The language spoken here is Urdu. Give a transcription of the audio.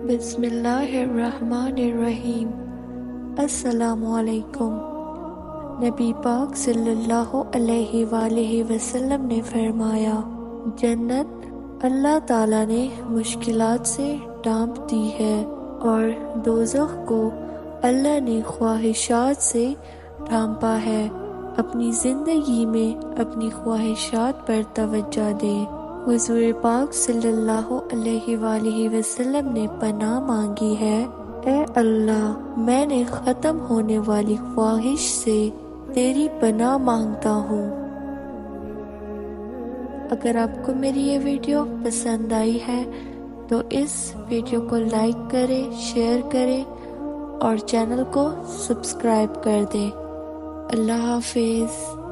بسم اللہ الرحمن الرحیم۔ السلام علیکم۔ نبی پاک صلی اللہ علیہ وآلہ وسلم نے فرمایا، جنت اللہ تعالیٰ نے مشکلات سے ڈھانپ دی ہے اور دوزخ کو اللہ نے خواہشات سے ڈھانپا ہے۔ اپنی زندگی میں اپنی خواہشات پر توجہ دیں۔ حضور پاک صلی اللہ علیہ وآلہ وسلم نے پناہ مانگی ہے، اے اللہ میں نے ختم ہونے والی خواہش سے تیری پناہ مانگتا ہوں۔ اگر آپ کو میری یہ ویڈیو پسند آئی ہے تو اس ویڈیو کو لائک کریں، شیئر کریں اور چینل کو سبسکرائب کر دیں۔ اللہ حافظ۔